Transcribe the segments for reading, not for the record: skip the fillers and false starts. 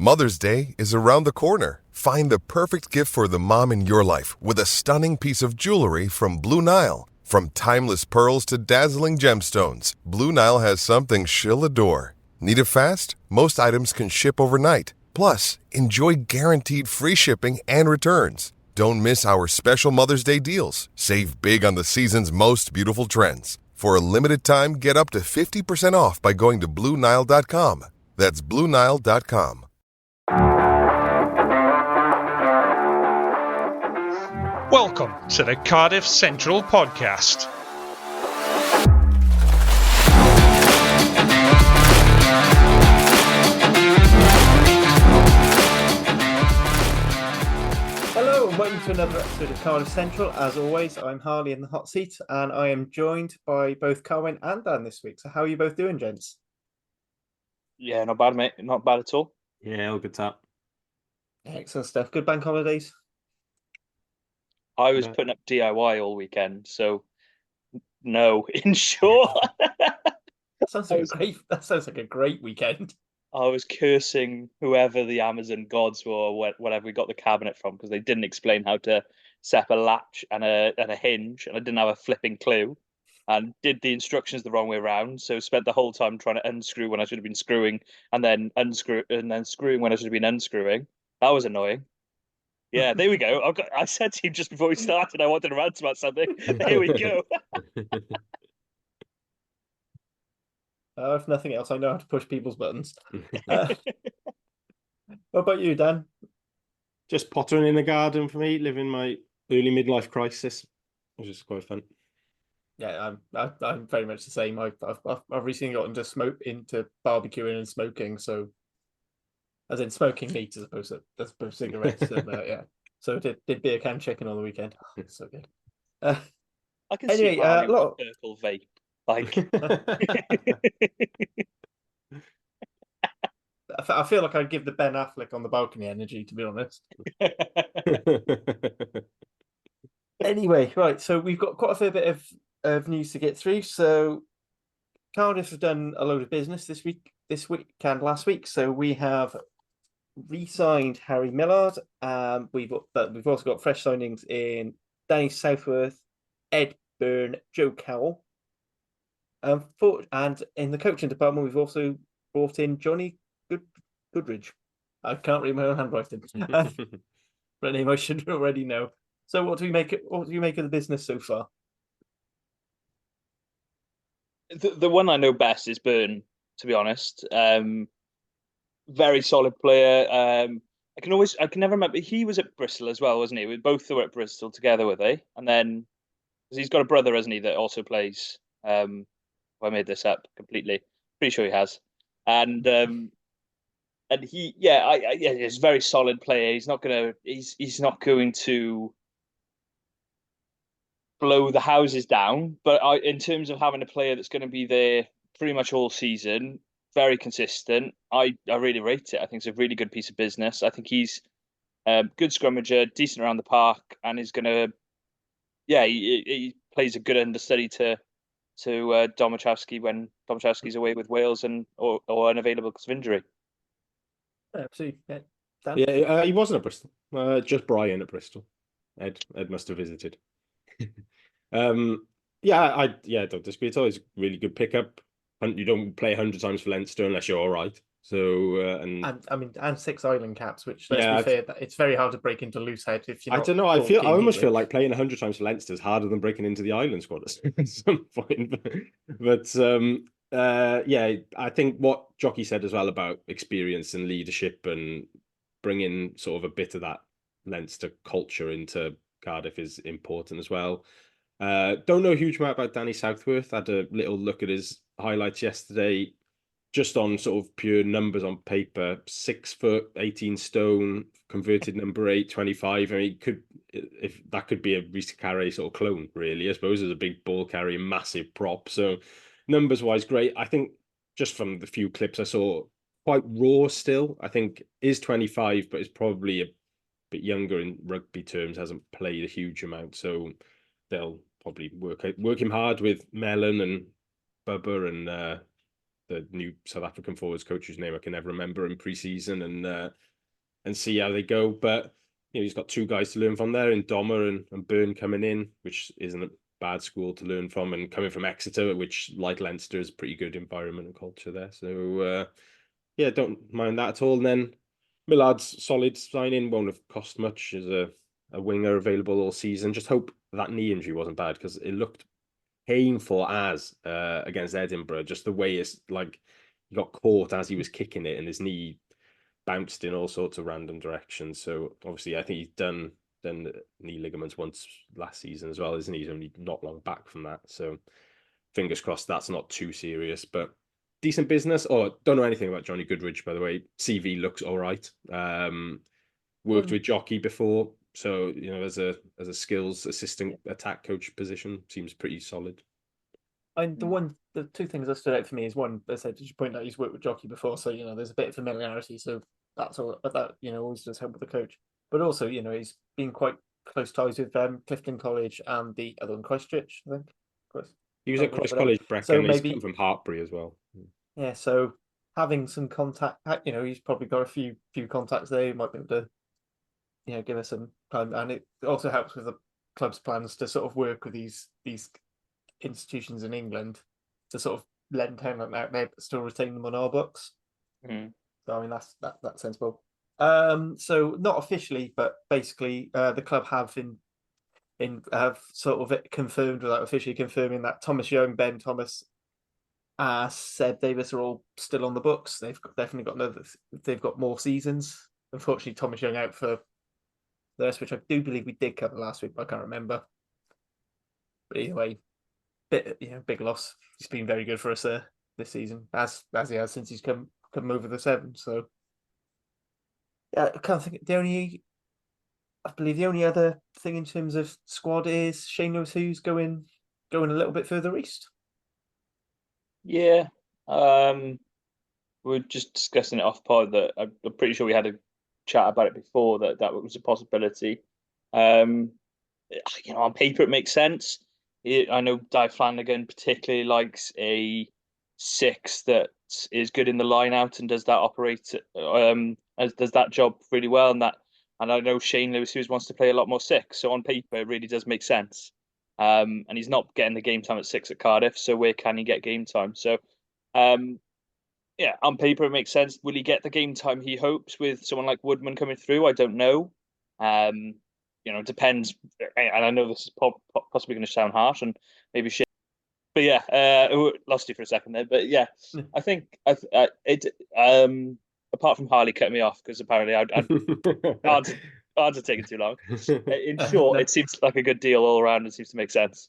Mother's Day is around the corner. Find the perfect gift for the mom in your life with a stunning piece of jewelry from Blue Nile. From timeless pearls to dazzling gemstones, Blue Nile has something she'll adore. Need it fast? Most items can ship overnight. Plus, enjoy guaranteed free shipping and returns. Don't miss our special Mother's Day deals. Save big on the season's most beautiful trends. For a limited time, get up to 50% off by going to BlueNile.com. That's BlueNile.com. Welcome to the Cardiff Central Podcast. Hello and welcome to another episode of Cardiff Central. As always, I'm Harley in the hot seat and I am joined by both Carwyn and Dan this week. So how are you both doing, gents? Yeah, not bad, mate. Not bad at all. Yeah, all good tap. Excellent stuff. Good bank holidays? I was putting up DIY all weekend, so no, in short. That sounds like a great weekend. I was cursing whoever the Amazon gods were, or whatever we got the cabinet from, because they didn't explain how to set up a latch and a hinge, and I didn't have a flipping clue, and did the instructions the wrong way around. So spent the whole time trying to unscrew when I should have been screwing, and then unscrew and then screwing when I should have been unscrewing. That was annoying. Yeah, there we go. I said to you just before we started I wanted to rant about something. Here we go. If nothing else, I know how to push people's buttons. What about you, Dan? Just pottering in the garden for me, living my early midlife crisis, which is quite fun. Yeah, I'm very much the same. I've recently got into barbecuing and smoking, so as in smoking meat as opposed to cigarettes. Yeah, so did beer can chicken on the weekend. Oh, so good. I can Anyway, see Harley with a purple vape. Like, I feel like I'd give the Ben Affleck on the balcony energy, to be honest. Anyway, right, so we've got quite a fair bit of news to get through. So Cardiff have done a load of business this week and last week. So we have re-signed Harry Millard. We've also got fresh signings in Danny Southworth, Ed Byrne, Joe Cowell. And in the coaching department, we've also brought in Johnny Goodridge. I can't read my own handwriting. But a name I should already know. So what do you make of the business so far? the one I know best is Byrne, to be honest. Very solid player. I can never remember. He was at Bristol as well, wasn't he? We both were at Bristol together, were they? And then he's got a brother, hasn't he, that also plays. I made this up completely. Pretty sure he has. And he, he's a very solid player. He's not going to blow the houses down. But in terms of having a player that's going to be there pretty much all season, very consistent. I really rate it. I think it's a really good piece of business. I think he's good scrummager, decent around the park, and is going to, he plays a good understudy to Domachowski when Domachowski's away with Wales or unavailable because of injury. Absolutely. Yeah, he wasn't at Bristol. Just Brian at Bristol. Ed must have visited. Don't dispute. It's always a really good pickup. You don't play 100 times for Leinster unless you're all right. So and 6 island caps, which let's be fair, it's very hard to break into loose head if you're not. I don't know. I almost feel like playing 100 times for Leinster is harder than breaking into the island squad at some point. But I think what Jockey said as well about experience and leadership and bringing sort of a bit of that Leinster culture into Cardiff is important as well. Don't know a huge amount about Danny Southworth. I had a little look at his highlights yesterday. Just on sort of pure numbers on paper, 6 foot, 18 stone, converted number 8, 25. I mean, if that could be a Reece Carey sort of clone, really. I suppose as a big ball carrier, massive prop. So numbers wise, great. I think just from the few clips I saw, quite raw still. I think is 25, but is probably a bit younger in rugby terms. Hasn't played a huge amount, so they'll probably work him hard with Mellon and Bubba and the new South African forwards coach whose name I can never remember in pre-season, and see how they go. But he's got 2 guys to learn from there in Dommer and Byrne coming in, which isn't a bad school to learn from, and coming from Exeter, which, like Leinster, is a pretty good environment and culture there. So yeah, don't mind that at all. And then Millard's solid signing, won't have cost much as a winger available all season. Just hope that knee injury wasn't bad, because it looked painful as against Edinburgh. Just the way it's like he got caught as he was kicking it, and his knee bounced in all sorts of random directions. So obviously, I think he's done knee ligaments once last season as well, isn't he? He's only not long back from that. So fingers crossed that's not too serious, but decent business. Oh, don't know anything about Johnny Goodridge, by the way. CV looks all right. Worked with Jockey before, so as a skills assistant attack coach position, seems pretty solid. And the 2 things that stood out for me is, one, as I said, did you point out he's worked with Jockey before, so there's a bit of familiarity, so that's all. But that always does help with the coach. But also, he's been quite close ties with Clifton College and the other one, Christchurch, I think. He was at Christ College, Brecon. So he's come from Hartbury as well. Yeah, so having some contact, he's probably got a few contacts there. He might be able to, give us some time, and it also helps with the club's plans to sort of work with these institutions in England to sort of lend talent out there, but still retain them on our books. So I mean, that's sensible. So not officially, but basically, the club have sort of confirmed, without officially confirming, that Thomas Young, Ben Thomas, Seb Davis are all still on the books. They've definitely got more seasons. Unfortunately, Thomas Young out for this, which I do believe we did cover last week, but I can't remember. But either way, big loss. He's been very good for us this season, as he has since he's come over the 7. So yeah, I can't think. I believe the only other thing in terms of squad is Shane Lewis, who's going a little bit further east. Yeah, we're just discussing it off pod that I'm pretty sure we had a chat about it before, that was a possibility. On paper it makes sense. I know Di Flanagan particularly likes a 6 that is good in the line out and does that job really well, and I know Shane Lewis wants to play a lot more 6, so on paper it really does make sense. And he's not getting the game time at 6 at Cardiff, so where can he get game time? So yeah, on paper it makes sense. Will he get the game time he hopes with someone like Woodman coming through? I don't know. It depends. And I know this is possibly going to sound harsh and maybe shit. But yeah, lost you for a second there. But yeah, I think apart from Harley cutting me off because apparently odds are taking too long. In short, No. It seems like a good deal all around and seems to make sense.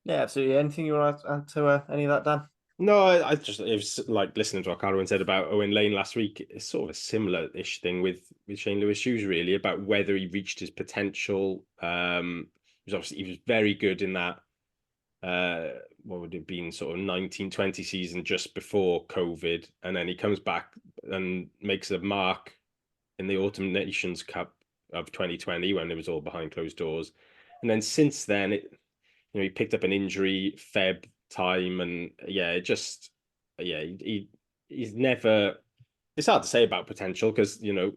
Yeah, absolutely. Anything you want to add to any of that, Dan? No, it was like listening to what Carwyn said about Owen Lane last week. It's sort of a similar-ish thing with Shane Lewis-Hughes, really, about whether he reached his potential. He was very good in that. What would it have been, sort of 1920 season just before COVID, and then he comes back and makes a mark in the Autumn Nations Cup of 2020 when it was all behind closed doors, and then since then he picked up an injury Feb time, and he's never. It's hard to say about potential because do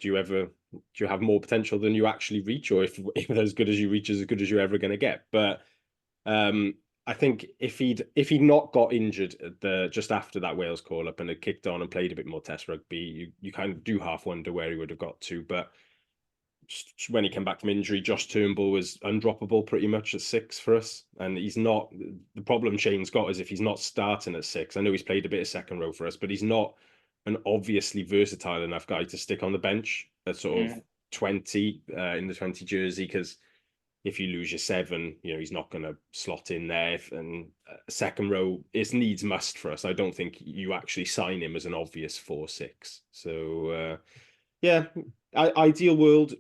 you have more potential than you actually reach, or if as good as you reach is as good as you're ever going to get? But I think if he'd not got injured just after that Wales call up and had kicked on and played a bit more Test rugby, you kind of do half wonder where he would have got to. But when he came back from injury, Josh Turnbull was undroppable pretty much at 6 for us, and he's not. The problem Shane's got is if he's not starting at 6. I know he's played a bit of second row for us, but he's not an obviously versatile enough guy to stick on the bench at sort of 20 in the 20 jersey, because if you lose your 7, he's not going to slot in there. And second row is needs must for us. I don't think you actually sign him as an obvious 4-6. So yeah, ideal world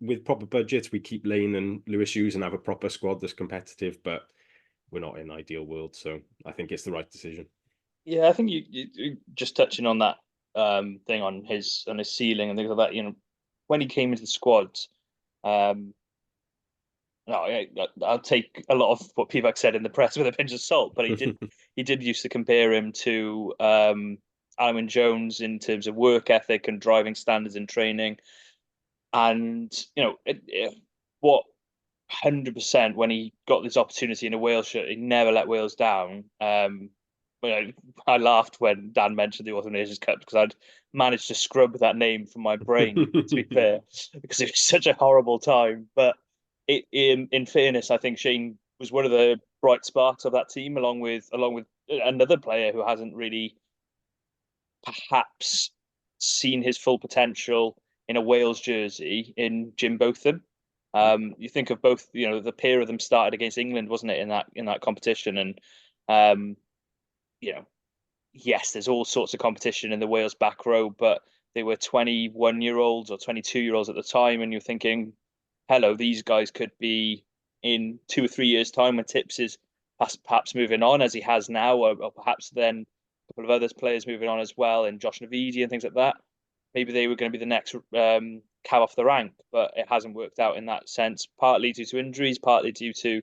with proper budgets, we keep Lane and Lewis-Hughes and have a proper squad that's competitive. But we're not in an ideal world, so I think it's the right decision. Yeah, I think you just touching on that thing on his ceiling and things like that. When he came into the squad, no, I'll take a lot of what Pivac said in the press with a pinch of salt, but he did used to compare him to Alwyn Jones in terms of work ethic and driving standards in training. And what 100% when he got this opportunity in a Wales shirt, he never let Wales down. I laughed when Dan mentioned the Autumn Nations Cup because I'd managed to scrub that name from my brain, to be fair, because it was such a horrible time. But in fairness, I think Shane was one of the bright sparks of that team, along with another player who hasn't really perhaps seen his full potential in a Wales jersey in Jim Botham. You think of both, the pair of them started against England, wasn't it, in that competition? And yes, there's all sorts of competition in the Wales back row, but they were 21-year-olds or 22-year-olds at the time, and you're thinking, hello, these guys could be in 2 or 3 years' time when Tips is perhaps moving on as he has now, or perhaps then a couple of other players moving on as well, and Josh Navidi and things like that. Maybe they were going to be the next cab off the rank, but it hasn't worked out in that sense, partly due to injuries, partly due to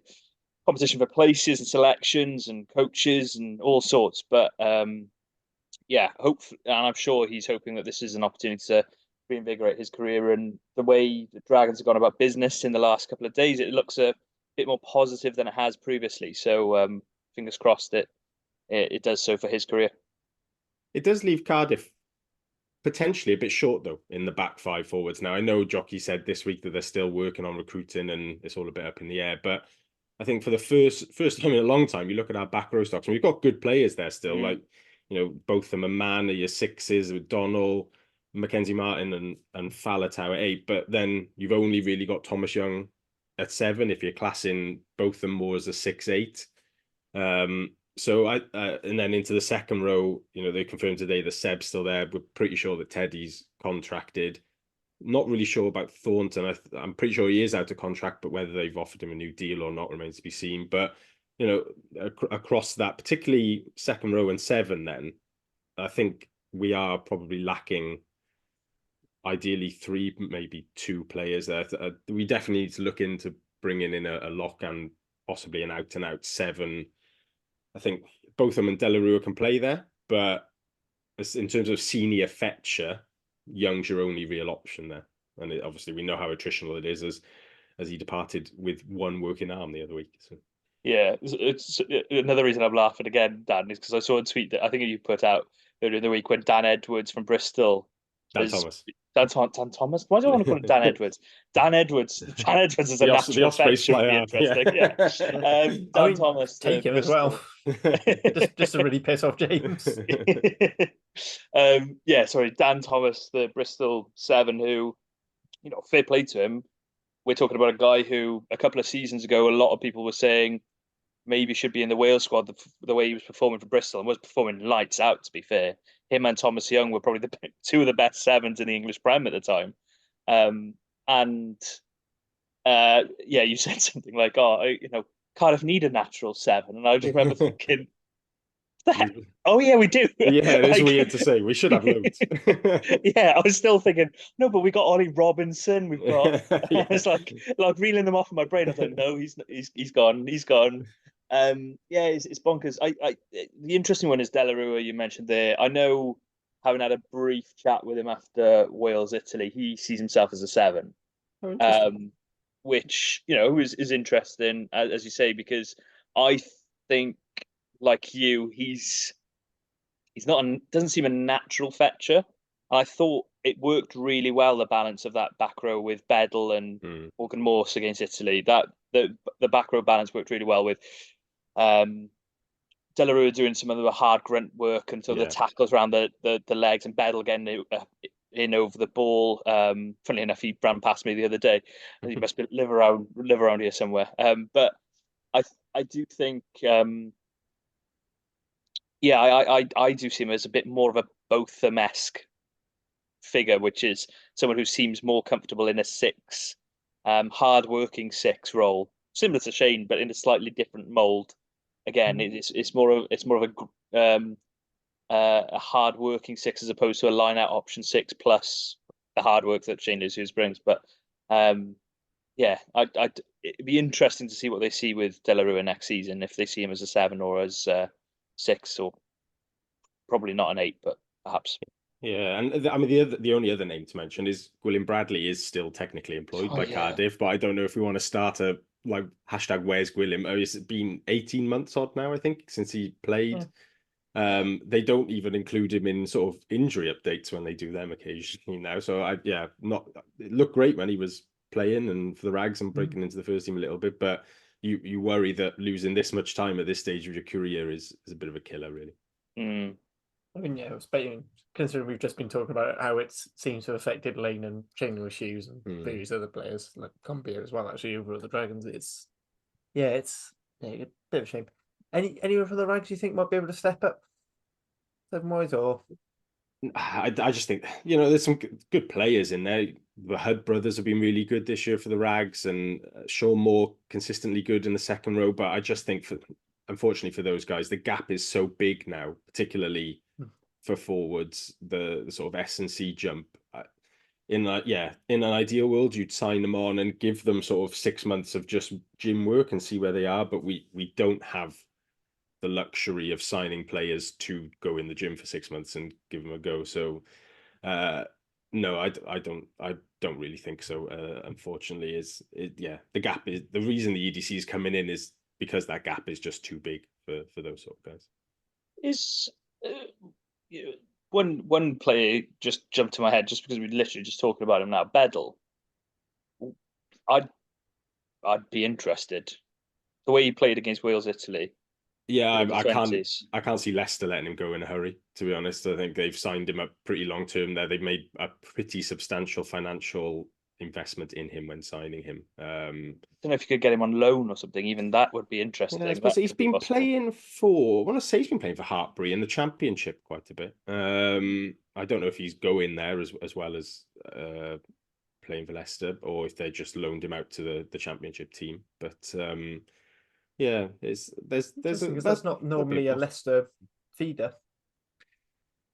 competition for places and selections and coaches and all sorts. But hopefully, and I'm sure he's hoping that this is an opportunity to reinvigorate his career. And the way the Dragons have gone about business in the last couple of days, it looks a bit more positive than it has previously. So fingers crossed that it does so for his career. It does leave Cardiff potentially a bit short, though, in the back five forwards. Now, I know Jockey said this week that they're still working on recruiting and it's all a bit up in the air, but I think for the first time in a long time, you look at our back row stocks, and we've got good players there still, like, both them, Man are your sixes with Donnell, Mackenzie Martin and Falatau at 8, but then you've only really got Thomas Young at 7 if you're classing both them more as a 6-8. So and then into the second row, they confirmed today that Seb's still there. We're pretty sure that Teddy's contracted. Not really sure about Thornton. I'm pretty sure he is out of contract, but whether they've offered him a new deal or not remains to be seen. But across that, particularly second row and 7, then I think we are probably lacking ideally 3, maybe 2 players there. We definitely need to look into bringing in a lock and possibly an out-and-out 7. I think Botham and Delarue can play there, but in terms of senior fetcher, Young's your only real option there. And obviously we know how attritional it is as he departed with one working arm the other week. So. Yeah, it's another reason I'm laughing again, Dan, is because I saw a tweet that I think you put out earlier in the week when Dan Edwards from Bristol. Dan Thomas. Dan Thomas? Why do I want to call him Dan Edwards? Dan Edwards is a natural fetcher. Would be interesting. Yeah. Dan Thomas. Take him Bristol. as well. just to really piss off James. Sorry, Dan Thomas, the Bristol 7, who, fair play to him. We're talking about a guy who a couple of seasons ago, a lot of people were saying maybe should be in the Wales squad the way he was performing for Bristol, and was performing lights out, to be fair. Him and Thomas Young were probably the 2 of the best 7s in the English Prem at the time. You said something like, Cardiff need a natural 7. And I just remember thinking, oh yeah, we do. Yeah, it is weird to say. We should have loads. Yeah, I was still thinking, no, but we got Ollie Robinson. We've got. I was like reeling them off in my brain. I thought, no, he's gone. He's gone. It's bonkers. The interesting one is Delarue, you mentioned there. I know, having had a brief chat with him after Wales Italy, he sees himself as a 7. Which is interesting, as you say, because I think, like you, he's doesn't seem a natural fetcher. I thought it worked really well, the balance of that back row with Bedell and Morgan Morse against Italy. That the back row balance worked really well with Delarue doing some of the hard grunt work until the tackles around the legs, and Bedell getting in over the ball. Funnily enough, he ran past me the other day. He must live around here somewhere. But I do think. I do see him as a bit more of a Botham-esque figure, which is someone who seems more comfortable in a 6, hard-working 6 role, similar to Shane, but in a slightly different mold. Again, it's more of a hard-working 6 as opposed to a line-out option 6 plus the hard work that Shane Lucius brings. But it'd be interesting to see what they see with De La Rua next season, if they see him as a 7 or as 6, or probably not an 8, but perhaps. Yeah, and I mean the only other name to mention is William Bradley is still technically employed by Cardiff, but I don't know if we want to start a like hashtag Where's Gwilym. Oh, it's been 18 months odd now, I think, since he played. They don't even include him in sort of injury updates when they do them occasionally now. So not it looked great when he was playing and for the Rags and breaking into the first team a little bit, but you worry that losing this much time at this stage of your career is a bit of a killer, really. I mean, yeah, considering we've just been talking about how it seems to have affected Lane and Chainway Shoes and various other players like Combier as well, actually, over at the Dragons. It's a bit of a shame. Anyone from the Rags you think might be able to step up 7-wise, or? I just think, there's some good players in there. The Hud brothers have been really good this year for the Rags, and Sean Moore consistently good in the second row. But I just think, unfortunately for those guys, the gap is so big now, particularly for forwards, the sort of S&C jump. In an ideal world, you'd sign them on and give them sort of 6 months of just gym work and see where they are. But we don't have the luxury of signing players to go in the gym for 6 months and give them a go. So no, I don't really think so. Unfortunately, the gap is the reason the EDC is coming in is because that gap is just too big for those sort of guys. Is one player just jumped to my head just because we literally just talking about him now, Bedell. I'd be interested. The way he played against Wales, Italy. Yeah, I can't see Leicester letting him go in a hurry, to be honest. I think they've signed him up pretty long term there. They've made a pretty substantial financial investment in him when signing him. I don't know if you could get him on loan or something. Even that would be interesting. Yeah, he's been playing for, I want to say he's been playing for Hartpury in the Championship quite a bit. I don't know if he's going there as well as playing for Leicester, or if they just loaned him out to the Championship team. But yeah, that's not normally a Leicester feeder.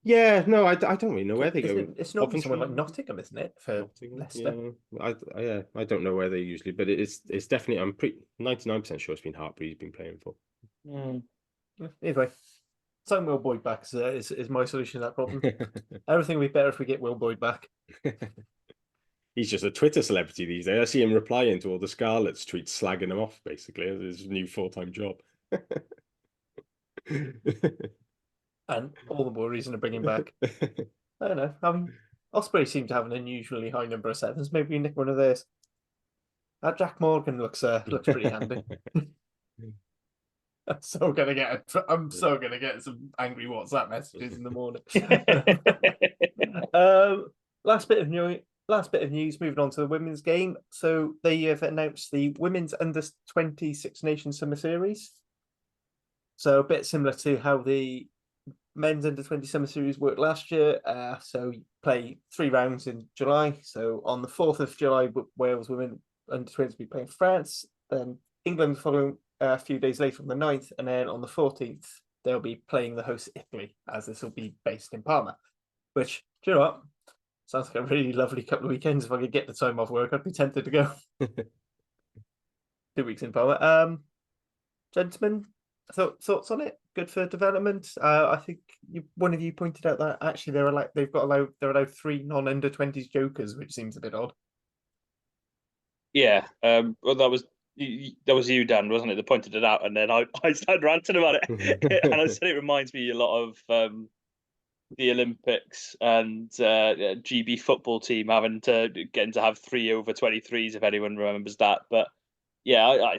Yeah, no, I don't really know where they go. It's normally someone like Nottingham, isn't it, for Leicester? Yeah, I don't know where they usually, but it's definitely, I'm pretty 99% sure it's been Hartpury he's been playing for. Either way, sign Will Boyd back is my solution to that problem. Everything would be better if we get Will Boyd back. He's just a Twitter celebrity these days. I see him replying to all the Scarlets tweets, slagging him off, basically, as his new full-time job. And all the more reason to bring him back. I don't know. I mean, Osprey seem to have an unusually high number of 7s. Maybe we nick one of theirs. Jack Morgan looks pretty handy. I'm so gonna get some angry WhatsApp messages in the morning. Last bit of news. Moving on to the women's game. So they have announced the women's under-20 Six Nations Summer Series. So a bit similar to how the men's under-20 Summer Series worked last year. So you play 3 rounds in July. So on the 4th of July, Wales women under-20 will be playing France. Then England following a few days later on the 9th. And then on the 14th, they'll be playing the host Italy, as this will be based in Parma. Which, do you know what? Sounds like a really lovely couple of weekends. If I could get the time off work, I'd be tempted to go. 2 weeks in Parma. Gentlemen, thoughts on it? Good for development. I think one of you pointed out that actually they're allowed 3 non-under-20s jokers, which seems a bit odd. Yeah, well, that was you, Dan, wasn't it? That pointed it out, and then I started ranting about it, and I said it reminds me a lot of the Olympics and GB football team getting to have 3 over 23s, if anyone remembers that. But yeah, I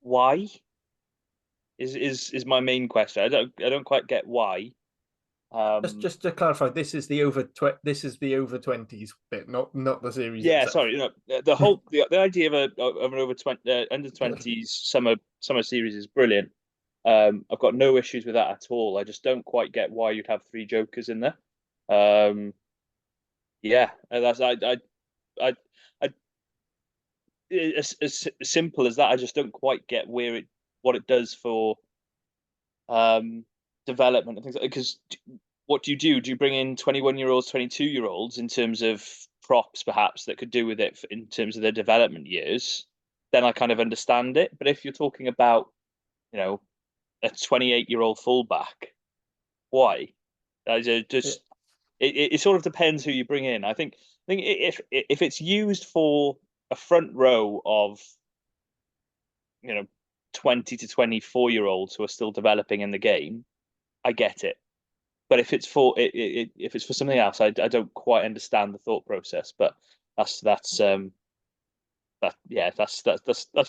why is my main question. I don't quite get why. Just to clarify, this is the over 20s bit, not the series. Yeah, itself. sorry. The whole the idea of an over 20 under 20s summer series is brilliant. I've got no issues with that at all. I just don't quite get why you'd have 3 jokers in there. Yeah, that's I as simple as that. I just don't quite get what it does for development and things like that. Because what do? Do you bring in 21-year-olds, 22-year-olds in terms of props perhaps that could do with it in terms of their development years, then I kind of understand it. But if you're talking about, you know, a 28-year-old fullback, why? Just it sort of depends who you bring in. I think if it's used for a front row of, you know, 20 to 24-year-olds who are still developing in the game, I get it. But if it's for if it's for something else, I don't quite understand the thought process. But that's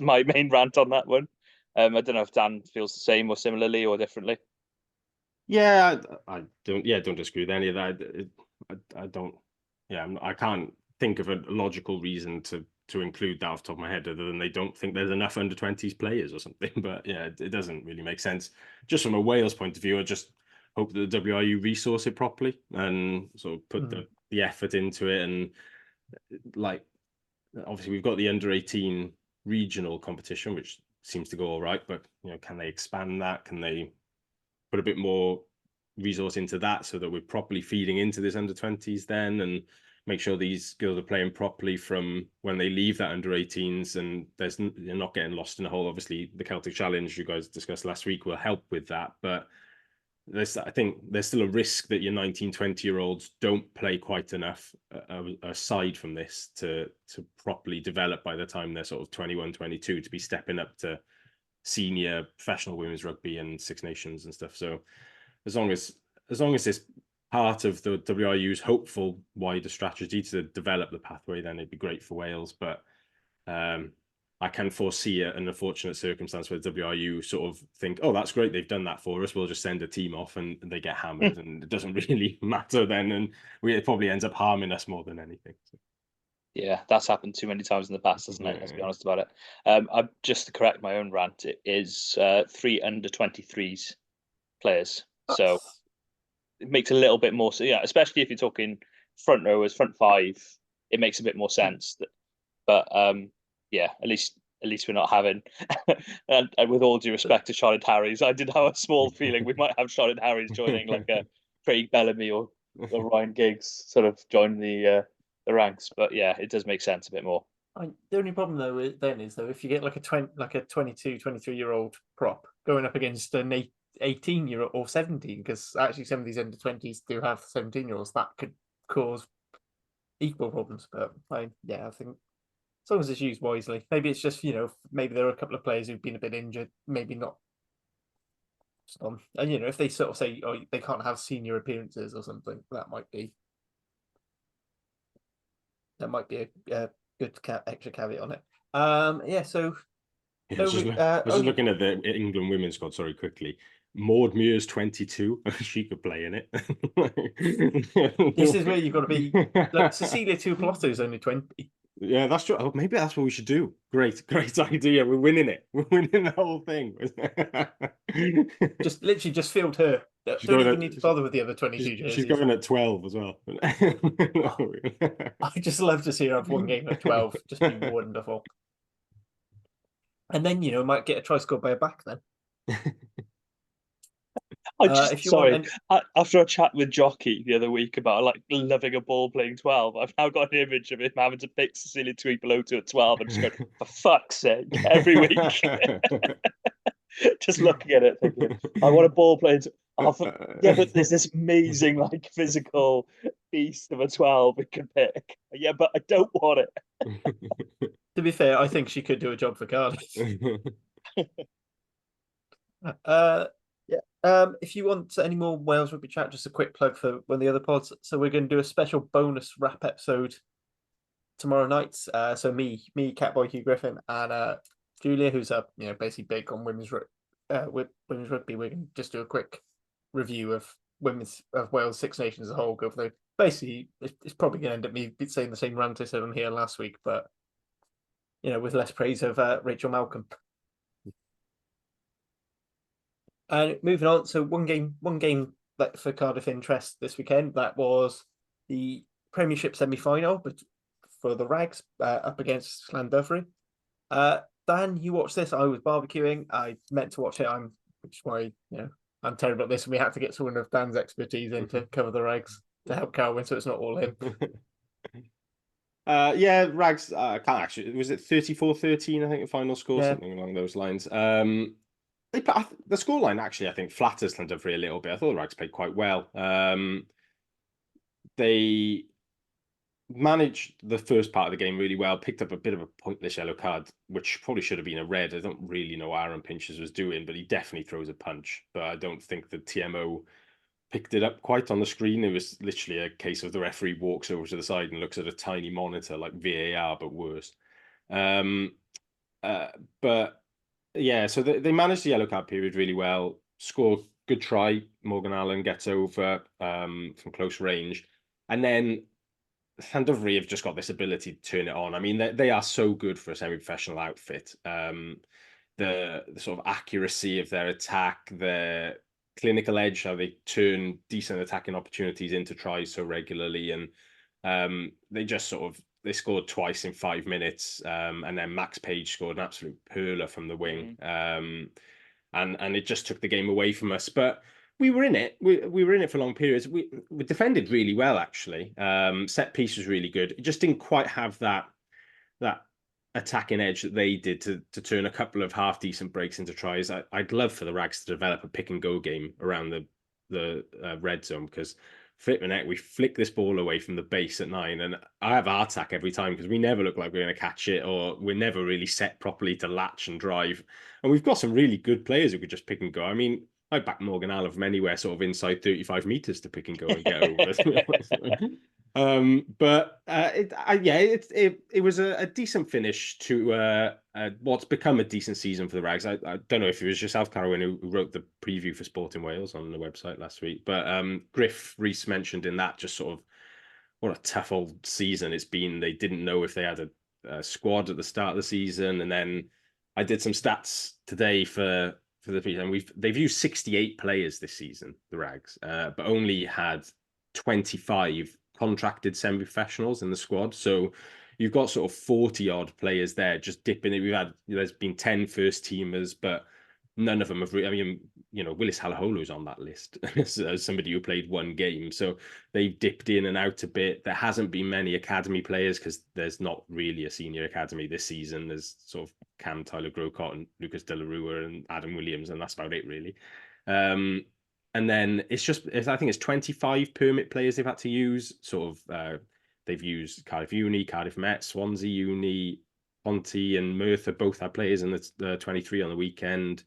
my main rant on that one. I don't know if Dan feels the same or similarly or differently. Yeah, I don't disagree with any of that. I don't. Yeah, I can't think of a logical reason to include that off the top of my head, other than they don't think there's enough under-20s players or something. But yeah, it doesn't really make sense. Just from a Wales point of view, I just hope that the WRU resource it properly and sort of put the effort into it. And like, obviously, we've got the under-18 regional competition, which seems to go all right. But can they expand that? Can they put a bit more resource into that so that we're properly feeding into this under-20s then, and make sure these girls are playing properly from when they leave that under-18s, and they're not getting lost in a hole. Obviously, the Celtic Challenge you guys discussed last week will help with that, but I think there's still a risk that your 19, 20-year-olds don't play quite enough aside from this to properly develop by the time they're sort of 21, 22 to be stepping up to senior professional women's rugby and Six Nations and stuff. So as long as it's part of the WRU's hopeful wider strategy to develop the pathway, then it'd be great for Wales. But I can foresee an unfortunate circumstance where the WRU sort of think, oh, that's great, they've done that for us, we'll just send a team off, and they get hammered and it doesn't really matter then, and it probably ends up harming us more than anything. So. Yeah, that's happened too many times in the past, hasn't it? Let's be honest about it. Just to correct my own rant, it is 3 under-23s players. So it makes a little bit more. So yeah, especially if you're talking front rowers, front five, it makes a bit more sense. But yeah, at least we're not having. and with all due respect to Charlotte Harries, I did have a small feeling we might have Charlotte Harries joining, like a Craig Bellamy or Ryan Giggs, sort of join the ranks. But yeah, it does make sense a bit more. The only problem though is if you get like a 22, 23-year-old prop going up against an 18-year-old or 17, because actually some of these under-20s do have 17-year-olds, that could cause equal problems. But I think as long as it's used wisely, maybe it's just maybe there are a couple of players who've been a bit injured, maybe not. And if they sort of say, oh, they can't have senior appearances or something, that might be a good extra caveat on it. So I was just looking at the England women's squad. Sorry, quickly. Maud Muir's 22. She could play in it. This is where you've got to be. Like, Cecilia Tuipulotu is only 20. Yeah, that's true. Oh, maybe that's what we should do. Great idea. We're winning it. We're winning the whole thing. Just field her. Don't even need to bother with the other 22 jerseys. She's going at 12 as well. I just love to see her have one game at 12. Just be wonderful. And then might get a try scored by a back then. After a chat with Jockey the other week about like loving a ball playing 12, I've now got an image of him having to pick Cecilia Tuipulotu at 12 and just go, for fuck's sake, every week. Just looking at it, thinking, I want a ball playing. Yeah, but there's this amazing, like, physical beast of a 12 we can pick. Yeah, but I don't want it. To be fair, I think she could do a job for Cardiff. If you want any more Wales Rugby chat, just a quick plug for one of the other pods. So we're going to do a special bonus wrap episode tomorrow night. So me, Catboy Hugh Griffin, and Julia, who's basically big on women's rugby. We're going to just do a quick review of Wales Six Nations as a whole. Go for the basically, it's probably going to end up me saying the same rant I said on here last week, but with less praise of Rachel Malcolm. And moving on, so one game for Cardiff interest this weekend. That was the Premiership semi-final, but for the Rags up against Llandovery. Dan, you watched this. I was barbecuing. I meant to watch it. Which is why I'm terrible at this, and we had to get someone of Dan's expertise in to cover the Rags to help Carwin, so it's not all him. Yeah, Rags, I can't actually, was it 34-13, I think the final score, Yeah. something along those lines. The scoreline actually, I think, flatters Llandovery a little bit. I thought Rags played quite well. They managed the first part of the game really well, picked up a bit of a pointless yellow card, which probably should have been a red. I don't really know what Aaron Pinches was doing, but he definitely throws a punch. But I don't think the TMO picked it up quite on the screen. It was literally a case of the referee walks over to the side and looks at a tiny monitor like VAR, but worse. Um, uh, but yeah, so they managed the yellow card period really well. Score, good try. Morgan Allen gets over from close range, and then Llandovery have just got this ability to turn it on. I mean, they are so good for a semi-professional outfit. The sort of accuracy of their attack, their clinical edge, how they turn decent attacking opportunities into tries so regularly, and they just sort of they scored twice in 5 minutes, and then Max Page scored an absolute perler from the wing, and it just took the game away from us. But we were in it. We were in it for long periods. We defended really well, actually. Set piece was really good. It just didn't quite have that attacking edge that they did to turn a couple of half decent breaks into tries. I'd love for the Rags to develop a pick and go game around the red zone, because flipping it, we flick this ball away from the base at 9, and I have a heart attack every time because we never look like we're going to catch it, or we're never really set properly to latch and drive. And we've got some really good players who could just pick and go. I mean, I back Morgan Allen from anywhere sort of inside 35 meters to pick and go and get over. It was a decent finish to what's become a decent season for the Rags. I don't know if it was yourself, Carwyn, who wrote the preview for Sport in Wales on the website last week, but Griff Rees mentioned in that just sort of what a tough old season it's been. They didn't know if they had a squad at the start of the season, and then I did some stats today for the piece, and they've used 68 players this season, the Rags, but only had 25 contracted semi-professionals in the squad. So you've got sort of 40 odd players there just dipping it. There's been 10 first teamers, but none of them have. I mean, Willis Halaholu's on that list as somebody who played one game. So they've dipped in and out a bit. There hasn't been many academy players because there's not really a senior academy this season. There's sort of Cam Tyler Grocott and Lucas De La Rua and Adam Williams, and that's about it really. And then I think it's 25 permit players they've had to use. Sort of, they've used Cardiff Uni, Cardiff Met, Swansea Uni, Ponty and Merthyr both had players in the 23 on the weekend.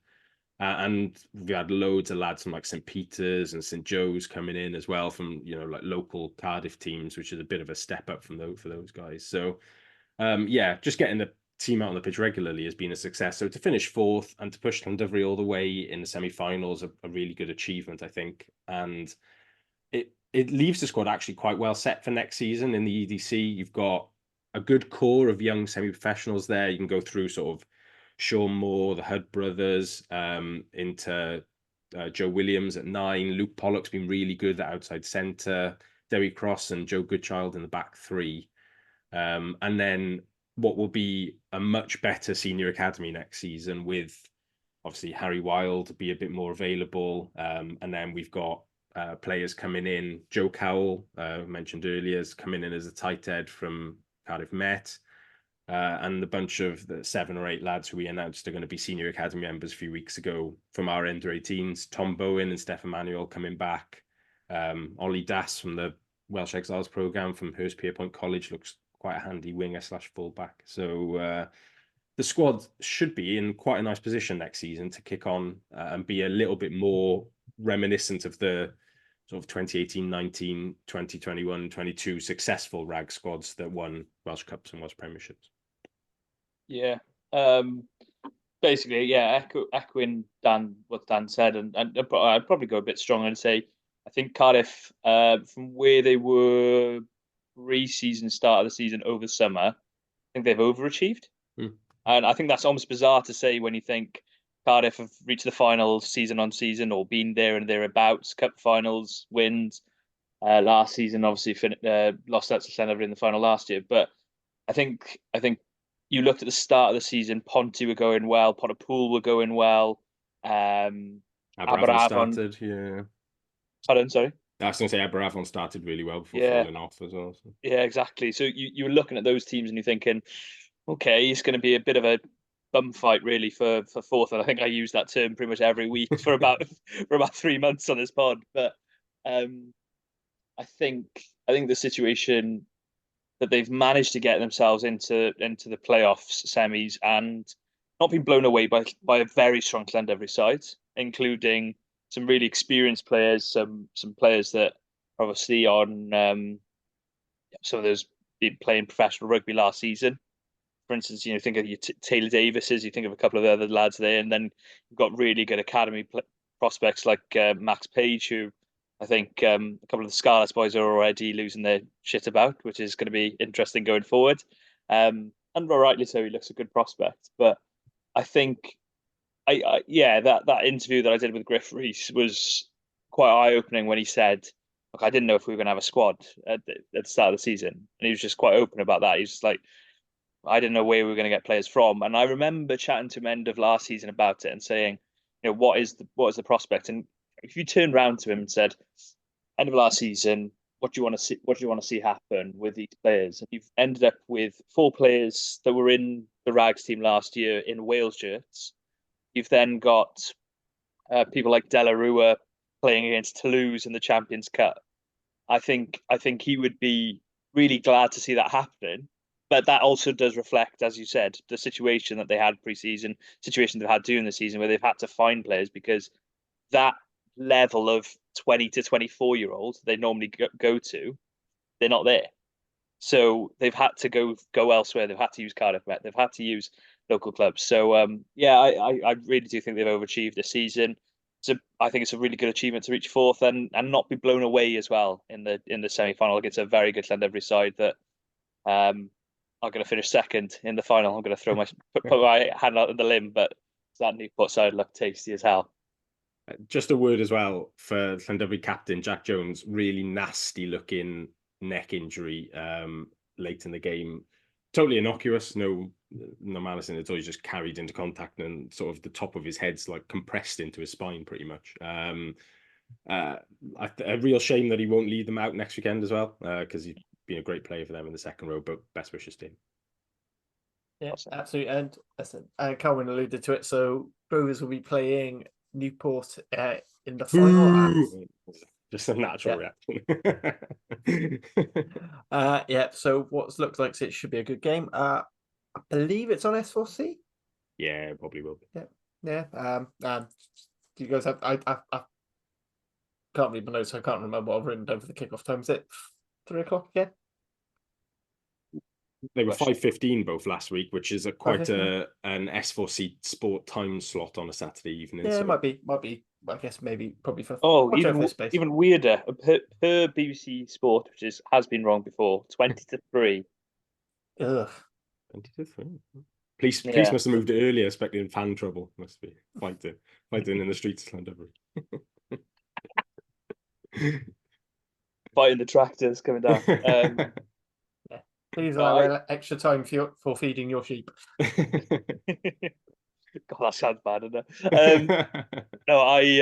And we had loads of lads from like St. Peter's and St. Joe's coming in as well from, like local Cardiff teams, which is a bit of a step up for those guys. So, just getting the team out on the pitch regularly has been a success. So to finish fourth and to push Llandovery all the way in the semi-finals, a really good achievement, I think. And it leaves the squad actually quite well set for next season in the EDC. You've got a good core of young semi-professionals there. You can go through sort of Sean Moore, the Hud brothers, into Joe Williams at 9. Luke Pollock's been really good at outside centre. Derry Cross and Joe Goodchild in the back 3. And then what will be a much better senior academy next season with obviously Harry Wild be a bit more available. And then we've got players coming in. Joe Cowell, mentioned earlier, is coming in as a tight head from Cardiff Met. And a bunch of the 7 or 8 lads who we announced are going to be senior academy members a few weeks ago from our under 18s. Tom Bowen and Steph Emanuel coming back. Ollie Das from the Welsh Exiles programme from Hurstpierpoint College looks quite a handy winger / fullback. So the squad should be in quite a nice position next season to kick on and be a little bit more reminiscent of the sort of 2018, 19, 2021, 22 successful rag squads that won Welsh Cups and Welsh Premierships. Yeah. Basically, yeah, echoing what Dan said, and I'd probably go a bit stronger and say I think Cardiff, from where they were pre-season, start of the season over summer, I think they've overachieved. And I think that's almost bizarre to say when you think Cardiff have reached the final season on season or been there and thereabouts, cup finals, wins. Last season, obviously, lost out to Llandovery in the final last year. But I think you looked at the start of the season, Ponty were going well, Pontypool were going well. Aberavon started, yeah. Pardon, sorry. I was going to say Aberavon started really well before Yeah, falling off as well. So. yeah, exactly. So you're looking at those teams and you're thinking, okay, it's going to be a bit of a bum fight really for fourth. And I think I use that term pretty much every week for about for about 3 months on this pod. But um, I think the situation that they've managed to get themselves into the playoffs semis and not been blown away by a very strong Llandovery side, including some really experienced players, some players that are obviously on some of those been playing professional rugby last season. For instance, think of your Taylor Davises, you think of a couple of the other lads there, and then you've got really good academy prospects like Max Page, who I think a couple of the Scarlets boys are already losing their shit about, which is going to be interesting going forward. And rightly so, he looks a good prospect. But I think, yeah, that interview that I did with Griff Rees was quite eye opening when he said, "Look, I didn't know if we were going to have a squad at the start of the season," and he was just quite open about that. He's just like, I didn't know where we were going to get players from. And I remember chatting to him end of last season about it and saying, what is the prospect? And if you turned around to him and said, end of last season, what do you want to see? What do you want to see happen with these players? And you've ended up with 4 players that were in the Rags team last year in Wales shirts. You've then got people like Delarua playing against Toulouse in the Champions Cup. I think he would be really glad to see that happening. But that also does reflect, as you said, the situation that they had pre-season, situation they've had during the season where they've had to find players because that level of 20 to 24-year-olds they normally go to, they're not there. So they've had to go elsewhere. They've had to use Cardiff Met. They've had to use local clubs. So yeah, I really do think they've overachieved this season. So I think it's a really good achievement to reach fourth and not be blown away as well in the semi-final against a very good Llandovery side that are going to finish second in the final. I'm going to put my hand out on the limb, but that Newport side looked tasty as hell. Just a word as well for Llandovery captain Jack Jones. Really nasty looking neck injury late in the game. Totally innocuous, no malice in it at all. He's just carried into contact and sort of the top of his head's like compressed into his spine pretty much. A real shame that he won't lead them out next weekend as well because he's been a great player for them in the second row, but best wishes to him. Yeah, absolutely. And Colin alluded to it. So Rovers will be playing Newport in the final. Just a natural reaction. Yeah. So what looks like it should be a good game. I believe it's on S4C. Yeah, it probably will be. Yeah. Do you guys have? I can't read my notes. So I can't remember what I've written down for the kickoff time. Is it 3:00 again? They were 5:15 both last week, which is quite an S4C sport time slot on a Saturday evening. Yeah, so. it might be. I guess probably for even weirder per BBC Sport, which has been wrong before. 20-3. Ugh. 20-3. Police must have moved it earlier, expecting fan trouble. Must be fighting in the streets of Llandovery. Fighting the tractors coming down. Please allow extra time for feeding your sheep. God, that sounds bad, doesn't it? No, I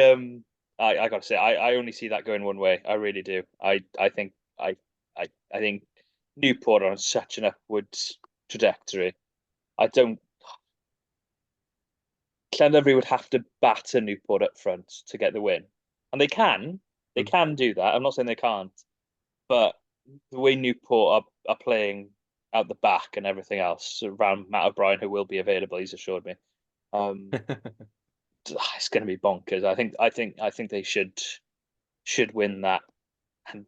gotta say, I only see that going one way. I really do. I think Newport are on such an upward trajectory. Llandovery would have to batter Newport up front to get the win, and they can do that. I'm not saying they can't, but the way Newport are playing out the back and everything else around Matt O'Brien, who will be available, he's assured me. It's going to be bonkers. I think they should win that. And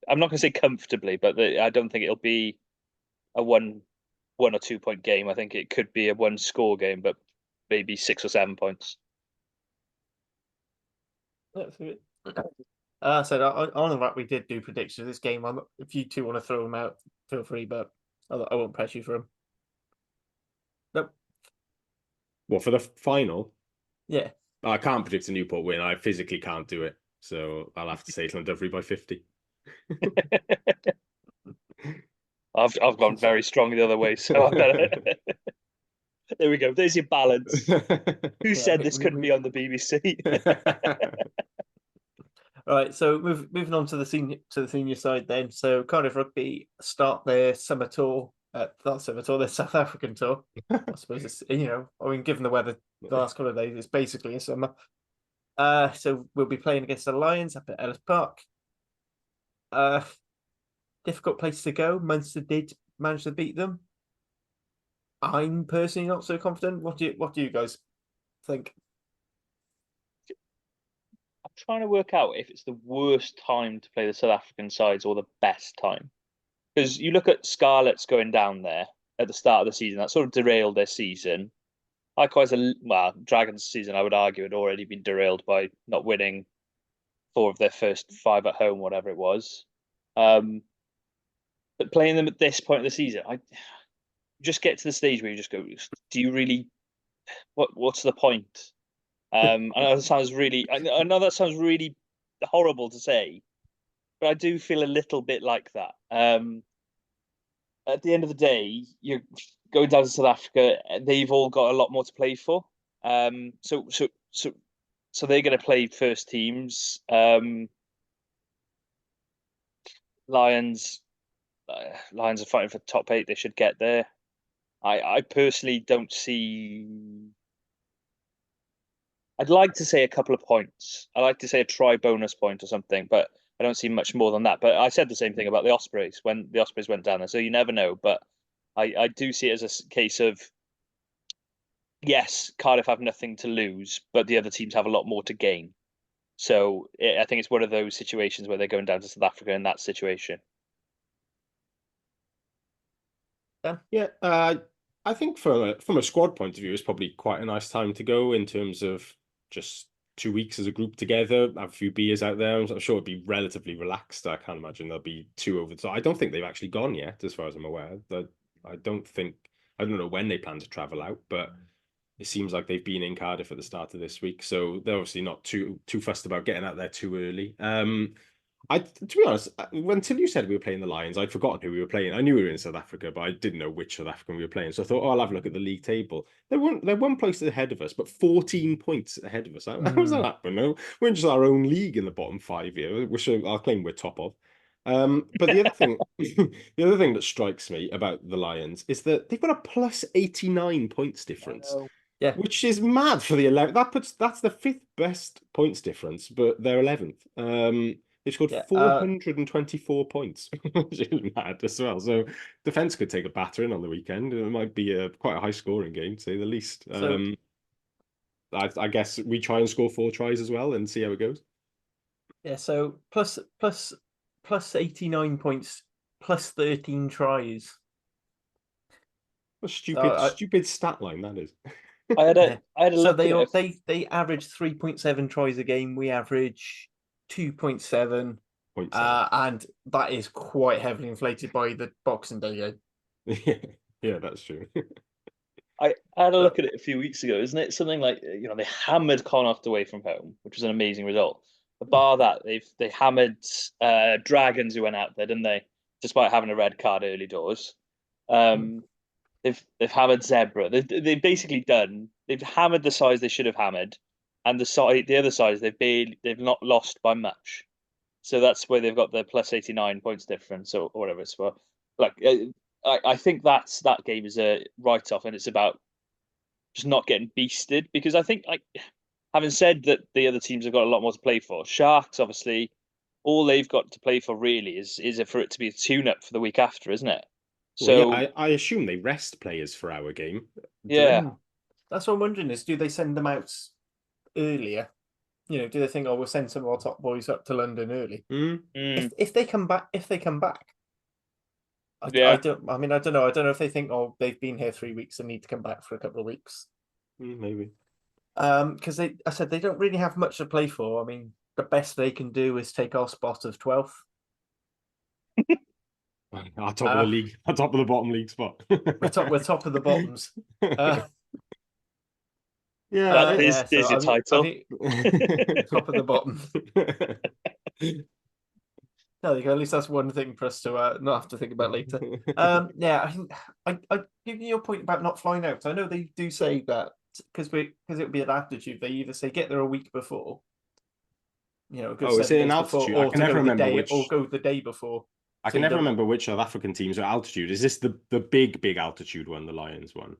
I'm not going to say comfortably, but I don't think it'll be a one or 2 point game. I think it could be a 1-score game, but maybe 6 or 7 points. So on the right, we did do predictions this game. If you two want to throw them out, feel free, but I won't press you for them. Nope. What, for the final? Yeah. I can't predict a Newport win. I physically can't do it. So I'll have to say Llandovery by 50. I've gone very strong the other way. So there we go. There's your balance. Who said this couldn't be on the BBC? Right, so moving on to the senior side then. So Cardiff Rugby start their summer tour, not summer tour, their South African tour. I suppose it's given the weather the last couple of days, it's basically a summer. So we'll be playing against the Lions up at Ellis Park. Difficult place to go. Munster did manage to beat them. I'm personally not so confident. What do you guys think? I'm trying to work out if it's the worst time to play the South African sides or the best time. Because you look at Scarlets going down there at the start of the season, that sort of derailed their season. Likewise, Dragons' season, I would argue, had already been derailed by not winning 4 of their first 5 at home, whatever it was. But playing them at this point of the season, I just get to the stage where you just go, do you really? What's the point? I know that sounds really horrible to say, but I do feel a little bit like that. At the end of the day, you're going down to South Africa. They've all got a lot more to play for. So they're going to play first teams. Lions are fighting for top 8. They should get there. I personally don't see. I'd like to say a couple of points. I'd like to say a try bonus point or something, but I don't see much more than that. But I said the same thing about the Ospreys when the Ospreys went down there, so you never know. But I do see it as a case of, yes, Cardiff have nothing to lose, but the other teams have a lot more to gain. So I think it's one of those situations where they're going down to South Africa in that situation. Yeah, I think from a squad point of view, it's probably quite a nice time to go in terms of just 2 weeks as a group together, have a few beers out there. I'm sure it'd be relatively relaxed. I can't imagine there'll be 2 over the top. I don't think they've actually gone yet, as far as I'm aware. I don't know when they plan to travel out, but it seems like they've been in Cardiff at the start of this week, so they're obviously not too fussed about getting out there too early. To be honest, until you said we were playing the Lions, I'd forgotten who we were playing. I knew we were in South Africa, but I didn't know which South African we were playing. So I thought, I'll have a look at the league table. They're one place ahead of us, but 14 points ahead of us. How does that happen? No, we're in just our own league in the bottom 5 here, which I'll claim we're top of. But the other thing, that strikes me about the Lions is that they've got a plus 89 points difference. Yeah, which is mad for the 11th. That's the 5th best points difference, but they're 11th. They scored 424 points, which is mad as well. So defense could take a battering on the weekend. It might be quite a high scoring game, to say the least. I guess we try and score 4 tries as well and see how it goes. Yeah, so plus 89 points, plus 13 tries. What a stupid stat line that is. I had a so look. They average 3.7 tries a game. We average 2.7. And that is quite heavily inflated by the Boxing Day game. Yeah, that's true. I had a look at it a few weeks ago. Isn't it something like, they hammered Connacht away from home, which was an amazing result. But bar that, they hammered Dragons who went out there, didn't they? Despite having a red card early doors. They've hammered Zebra. They've basically done. They've hammered the size they should have hammered, and the other size they've not lost by much. So that's where they've got the plus 89 points difference or whatever it's for. I think that game is a write off, and it's about just not getting beasted, because I think, having said that, the other teams have got a lot more to play for. Sharks, obviously, all they've got to play for really is for it to be a tune-up for the week after, isn't it? So I assume they rest players for our game. Yeah, that's what I'm wondering is, do they send them out earlier? Do they think, we'll send some of our top boys up to London early? If they come back, I don't know. I don't know if they think, they've been here 3 weeks and need to come back for a couple of weeks. Maybe. Because I said they don't really have much to play for. I mean, the best they can do is take our spot of 12th. Our top of the league, our top of the bottom league spot. we're top of the bottoms. There's your title. Top of the bottom. There you go. At least that's one thing for us to not have to think about later. I think I give you your point about not flying out. I know they do say that because it would be an attitude. They either say get there a week before, you know, a good Oh, is 7 it an days before, altitude? I or can to never go the remember day, which. or go the day before. I So can you never don't- remember which South African teams are altitude. Is this the big altitude one, the Lions one?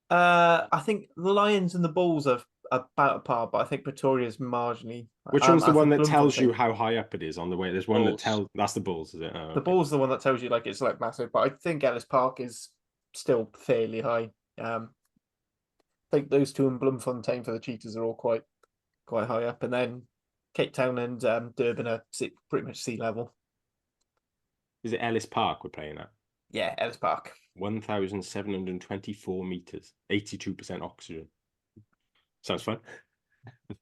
I think the Lions and the Bulls are about a par, but I think Pretoria's marginally. Which one's the I one think that tells you Bloemfontein- how high up it is on the way? There's one that Bulls. tells. That's the Bulls, is it? Oh, the okay. Bulls, the one that tells you like it's like massive, but I think Ellis Park is still fairly high. I think those two in Bloemfontein for the Cheetahs are all quite high up, and then Cape Town and Durban are pretty much sea level. Is it Ellis Park we're playing at? Yeah, Ellis Park. 1,724 meters, 82% oxygen. Sounds fun.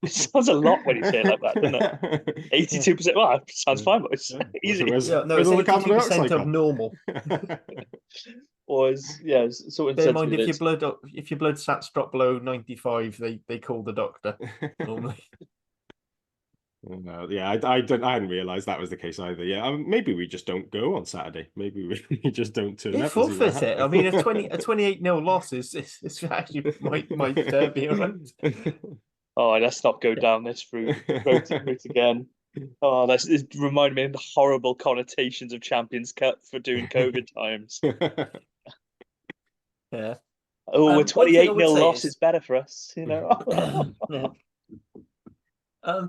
It sounds a lot when you say it like that, doesn't it? 82%. Well, sounds fine, boys. Easy. Yeah, no, Where's it's all the carbon 82% dioxide of gone? normal. Or someone Bear said in to mind, me if that your blood stats drop below 95, they call the doctor normally. Yeah, I hadn't realised that was the case either. Yeah, maybe we just don't go on Saturday. Maybe we just don't turn They up. And see what forfeit it. I mean, a 28-0 loss is it's actually might be alright. oh, let's not go down this route again. Oh, it reminded me of the horrible connotations of Champions Cup for doing COVID times. Yeah. Oh, a One thing I 28-0 would say loss is- is better for us, you know. Yeah.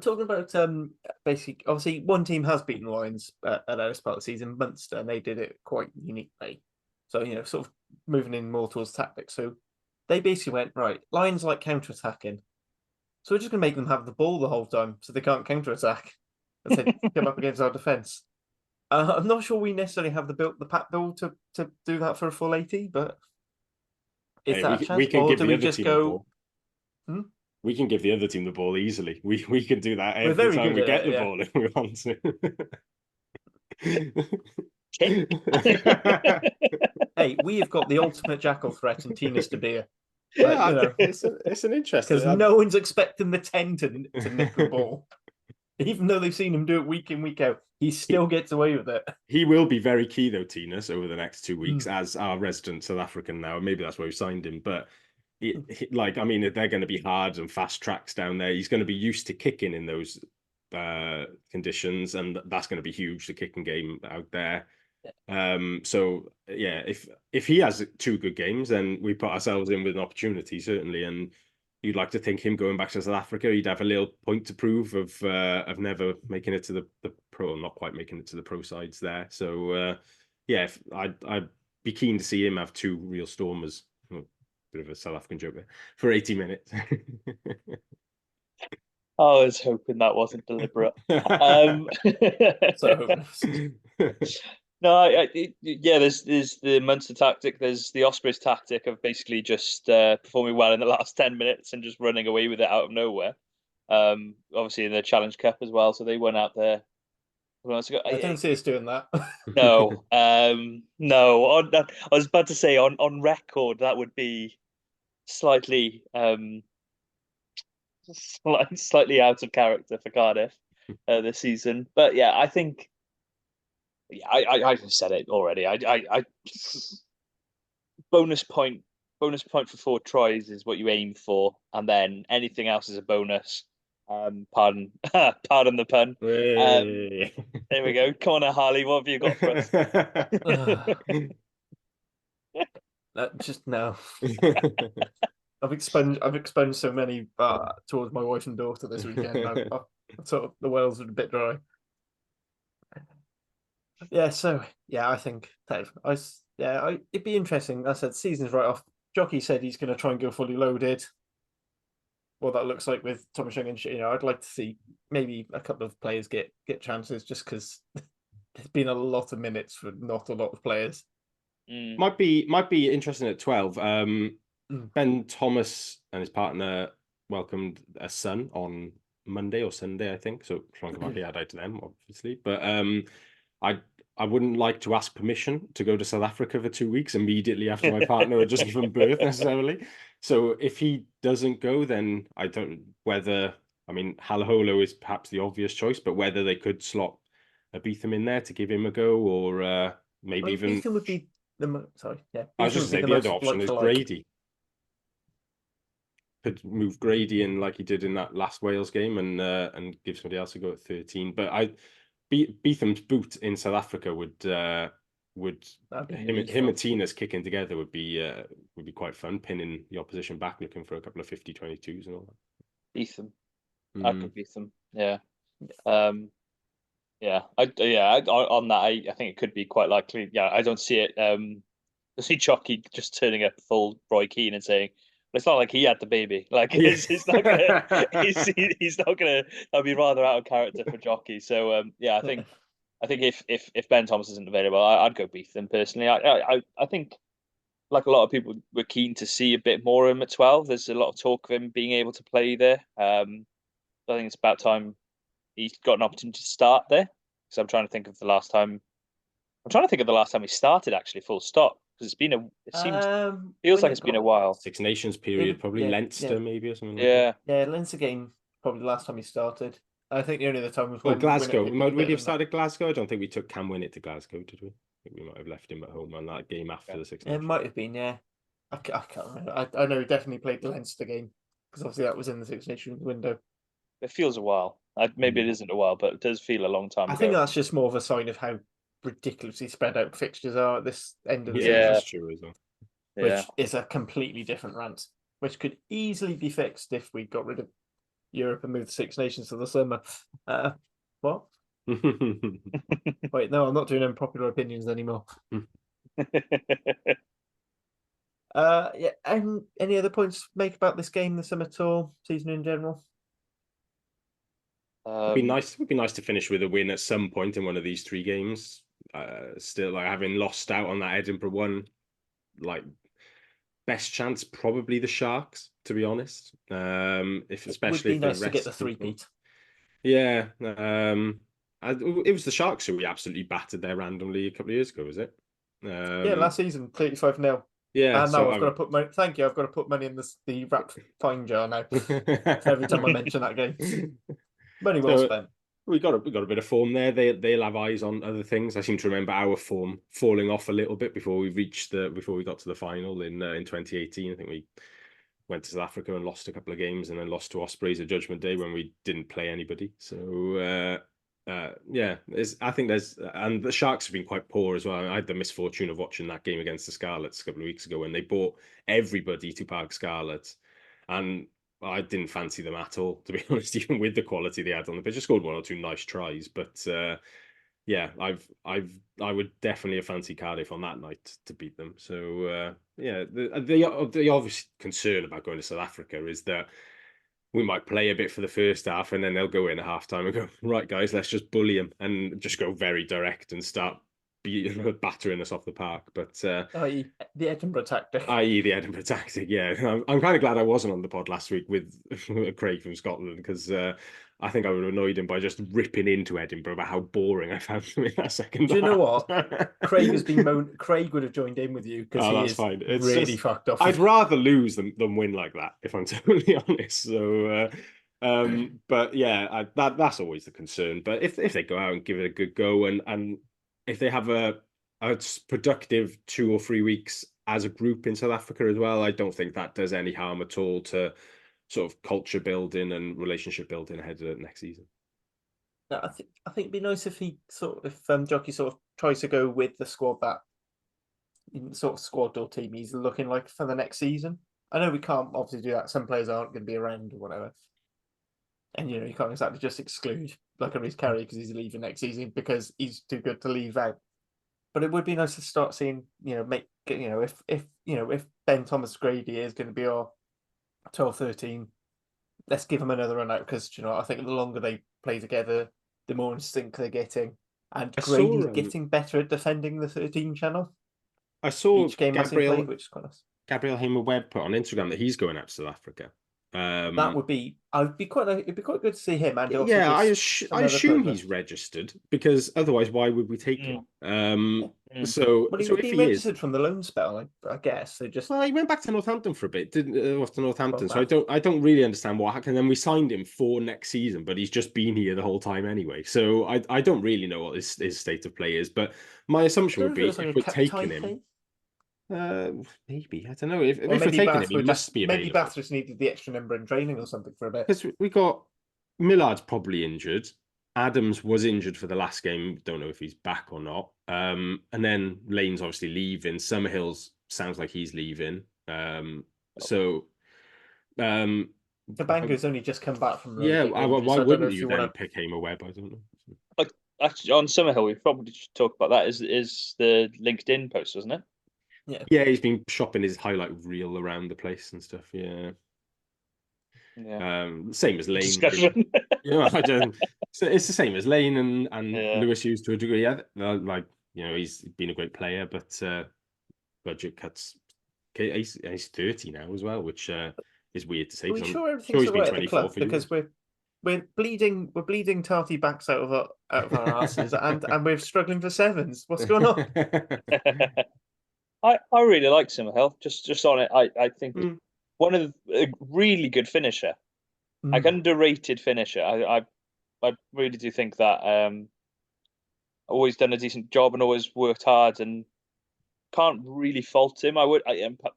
Talking about basically, obviously, one team has beaten the Lions at Ellis Park this season, Munster, and they did it quite uniquely. So you know, sort of moving in more towards tactics. So they basically went right. Lions like counter-attacking, so we're just going to make them have the ball the whole time, so they can't counter-attack as they come up against our defence. I'm not sure we necessarily have the pat build to do that for a full 80, but is Hey, that a chance? we can Or give do the we other just team the go? ball. Hmm? We can give the other team the ball easily. We can do that We're every very time good we at get it, the yeah. ball if we want to. Hey, we have got the ultimate jackal threat in Tina Stabia. Yeah, you know, it's an interesting. because no one's expecting the 10 to nick the ball. Even though they've seen him do it week in, week out, he still gets away with it. He will be very key though, Tinas, over the next 2 weeks as our resident South African now. Maybe that's why we signed him. But I mean, they're going to be hard and fast tracks down there. He's going to be used to kicking in those conditions, and that's going to be huge. The kicking game out there. So yeah, if he has 2 good games, then we put ourselves in with an opportunity certainly. And you'd like to think him going back to South Africa, he'd have a little point to prove of never making it to the pro, not quite making it to the pro sides there. So yeah, I'd be keen to see him have 2 real stormers. Oh, bit of a South African joke there for 80 minutes. I was hoping that wasn't deliberate. So No, yeah. There's the Munster tactic. There's the Ospreys tactic of basically just performing well in the last 10 minutes and just running away with it out of nowhere. Obviously in the Challenge Cup as well, so they went out there. I don't see us doing that. No, no. I was about to say on record that would be slightly slightly out of character for Cardiff this season. But yeah, I think. Yeah, I said it already. I bonus point for 4 tries is what you aim for, and then anything else is a bonus. Pardon the pun. There we go. Come on, Harley. What have you got for us? Just no. I've expunged so many towards my wife and daughter this weekend. I thought the wells were a bit dry. Yeah, so yeah, I think it'd be interesting. I said season's right off. Jockey said he's going to try and go fully loaded. What that looks like with Thomas Young and I'd like to see maybe a couple of players get chances, just because there's been a lot of minutes for not a lot of players. Might be interesting at 12. Ben Thomas and his partner welcomed a son on Monday or Sunday, I think. So happy out to them, obviously. But I wouldn't like to ask permission to go to South Africa for 2 weeks immediately after my partner had just given birth necessarily. So if he doesn't go, then I don't whether I mean Halaholo is perhaps the obvious choice, but whether they could slot a Beetham in there to give him a go, or maybe even Beetham would be the sorry, yeah. I was just saying the other option is Grady. could move Grady in like he did in that last Wales game and give somebody else a go at 13. But Beetham's boot in South Africa would him and Tina's kicking together would be quite fun, pinning the opposition back, looking for a couple of 50-22s and all that. Beetham. I could Beetham. Yeah. On that, I think it could be quite likely. Yeah, I don't see it. I see Chucky just turning up full Roy Keane and saying, "Well, it's not like he had the baby. Like he's not gonna. He's not gonna. That'd be rather out of character for Jockey." So I think if Ben Thomas isn't available, I'd go Beetham personally. I think like a lot of people were keen to see a bit more of him at 12. There's a lot of talk of him being able to play there. I think it's about time he's got an opportunity to start there. So I'm trying to think of the last time he started actually, full stop. Because feels like it's been a while. Six Nations period, probably Leinster maybe or something. Yeah, Leinster game probably the last time he started. I think the only other time was when Glasgow. Would he have started Glasgow? I don't think we took Cam Winnett to Glasgow, did we? I think we might have left him at home on that game after the Six Nations. It might have been, yeah. I can't remember. I know he definitely played the Leinster game because obviously that was in the Six Nations window. It feels a while. Maybe it isn't a while, but it does feel a long time ago. I think that's just more of a sign of how ridiculously spread out fixtures are at this end of the season. That's true as well. Which is a completely different rant, which could easily be fixed if we got rid of Europe and moved the Six Nations to the summer. What? Wait, no, I'm not doing unpopular opinions anymore. And any other points to make about this game, the summer tour, season in general? It'd be nice. It would be nice to finish with a win at some point in one of these three games. Still, like having lost out on that Edinburgh one, like best chance probably the Sharks, to be honest. If especially it would be nice to get the three-peat. Yeah, it was the Sharks who we absolutely battered there randomly a couple of years ago, was it? Last season, 35-0. Yeah, and now I've got to put money. Thank you. I've got to put money in the wrap fine jar now. Every time I mention that game, money well spent. We got a bit of form there. They'll have eyes on other things. I seem to remember our form falling off a little bit before we got to the final in 2018. I think we went to South Africa and lost a couple of games, and then lost to Ospreys at Judgment Day when we didn't play anybody. So I think and the Sharks have been quite poor as well. I had the misfortune of watching that game against the Scarlets a couple of weeks ago when they bought everybody to Park Scarlets, and I didn't fancy them at all, to be honest, even with the quality they had on the pitch. Just scored one or two nice tries, but I would definitely have fancied Cardiff on that night to beat them. So the obvious concern about going to South Africa is that we might play a bit for the first half and then they'll go in at halftime and go, right, guys, let's just bully them and just go very direct and start battering us off the park. But i.e. the Edinburgh tactic. Yeah. I'm kind of glad I wasn't on the pod last week with Craig from Scotland, because I think I would have annoyed him by just ripping into Edinburgh about how boring I found them in that second half. Do you know what? Craig would have joined in with you because It's really fucked off. I'd rather lose than win like that, if I'm totally honest. So but yeah, that's always the concern. But if they go out and give it a good go, and if they have a productive 2 or 3 weeks as a group in South Africa as well, I don't think that does any harm at all to sort of culture building and relationship building ahead of the next season. I think it'd be nice if Jockey sort of tries to go with the squad that sort of squad or team he's looking like for the next season. I know we can't obviously do that. Some players aren't going to be around or whatever. And, you can't exactly just exclude like a Reece Carey because he's leaving next season because he's too good to leave out. But it would be nice to start seeing, if Ben Thomas Grady is going to be our 12-13, let's give him another run out because, I think the longer they play together, the more in sync they're getting. And Grady's getting better at defending the 13 channel. I saw each game Gabriel, which is quite nice. Gabriel Hamer-Webb put on Instagram that he's going out to South Africa. That would be. It'd be quite good to see him. And I assume he's registered, because otherwise, why would we take him? So if he registered from the loan spell, I guess they just. Well, he went back to Northampton for a bit, didn't off to Northampton. So I don't really understand what happened. And then we signed him for next season, but he's just been here the whole time anyway. So I don't really know what his state of play is. But my assumption would be if we're taking him. Maybe, I don't know. If Or we're maybe taking Bath him, he were must be maybe available. Bath just needed the extra number in training or something for a bit. Because we got Millard's probably injured. Adams was injured for the last game. Don't know if he's back or not. And then Lane's obviously leaving. Summerhill's sounds like he's leaving. So Cabanga's only just come back from yeah, the big injury, why so I don't know wouldn't if you you then want to. pick Hamer Webb? I don't know. Like, actually, on Summerhill, we probably should talk about that. Is the LinkedIn post, wasn't it? Yeah, he's been shopping his highlight reel around the place and stuff. Yeah. Yeah. Same as Lane. Discussion. I don't. So it's the same as Lane and Yeah. Lewis Hughes to a degree. Yeah, like he's been a great player, but budget cuts. Okay, he's 30 now as well, which is weird to say. Are we 'Cause I'm sure everything's he's all been right at the 24 club? for Because years. we're bleeding tarty backs out of our asses, and we're struggling for sevens. What's going on? I really like Summerhill. Just on it, I think Mm. one of a really good finisher, like underrated finisher. I really do think that always done a decent job and always worked hard, and can't really fault him.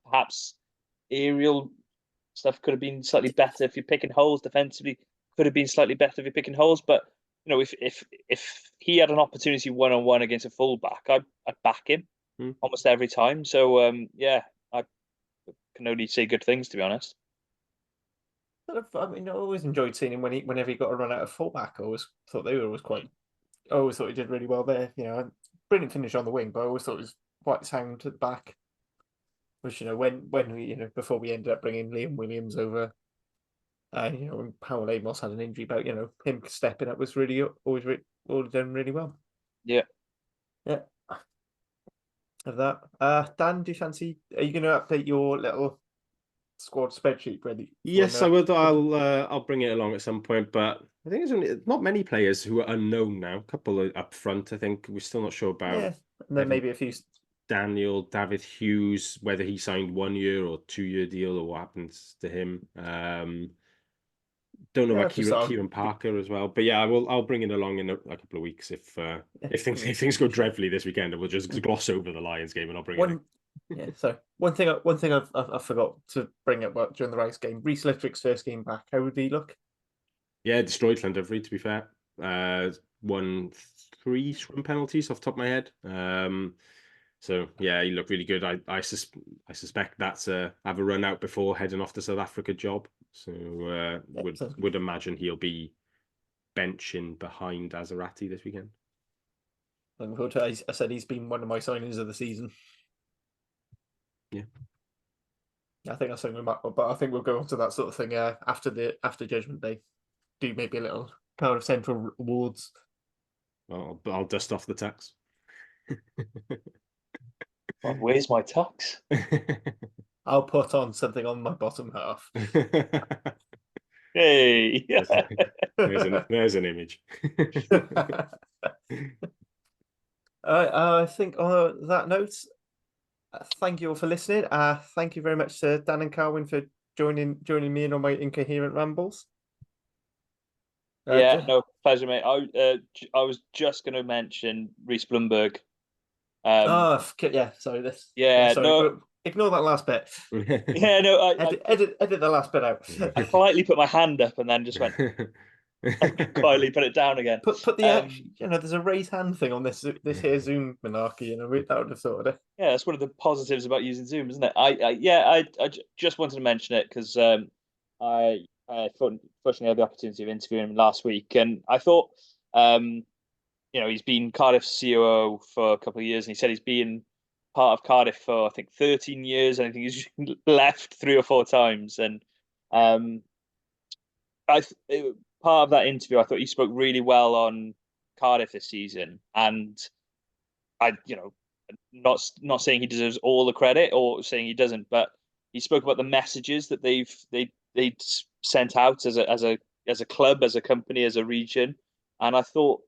Perhaps aerial stuff could have been slightly better if you're picking holes defensively. Could have been slightly better if you're picking holes, but if he had an opportunity 1-on-1 against a fullback, I'd back him almost every time. So yeah, I can only say good things, to be honest. I mean, I always enjoyed seeing him whenever he got a run out of fullback. I always thought they were always quite. I always thought he did really well there. Brilliant finish on the wing, but I always thought it was quite sound at the back. Which when we before we ended up bringing Liam Williams over, when Powell Amos had an injury bout, him stepping up was really always done really well. Yeah. Of that, Dan, do you fancy? Are you going to update your little squad spreadsheet ready? Yes, I would. I'll bring it along at some point, but I think there's only not many players who are unknown now. A couple are up front. I think we're still not sure about. Yeah, and then maybe a few. Daniel David Hughes, whether he signed 1 year or 2 year deal or what happens to him. Don't know about Kieran Parker as well, but yeah, I'll bring it along in a couple of weeks if things go dreadfully this weekend, and we'll just gloss over the Lions game and I'll bring it in. Yeah, so one thing I forgot to bring up during the Rice game. Reece Littrick's first game back. How would he look? Yeah, destroyed Llandovery, to be fair. Won 3 scrum penalties off the top of my head. So yeah, he looked really good. I suspect that's have a run out before heading off to South Africa job. So would imagine he'll be benching behind Azarati this weekend. I said he's been one of my signings of the season. Yeah, I think that's something, but I think we'll go on to that sort of thing after Judgment Day. Do maybe a little Power of Central awards. Well, I'll dust off the tux. Well, where's my tux? I'll put on something on my bottom half. Hey, there's an image. I think on that note, thank you all for listening. Thank you very much to Dan and Carwyn for joining me in on my incoherent rambles. Yeah, no, pleasure, mate. I was just going to mention Reece Blumberg. Yeah, sorry. No, ignore that last bit. Yeah, no, edit the last bit out. I politely put my hand up and then just went quietly put it down again. Put the there's a raise hand thing on this here Zoom monarchy, that would have sorted it. Yeah, that's one of the positives about using Zoom, isn't it? I just wanted to mention it because I fortunately had the opportunity of interviewing him last week, and I thought he's been Cardiff's COO for a couple of years, and he said he's been part of Cardiff for I think 13 years, and I think he's left 3 or 4 times. And part of that interview, I thought he spoke really well on Cardiff this season, and not saying he deserves all the credit or saying he doesn't, but he spoke about the messages that they sent out as a club, as a company, as a region, and I thought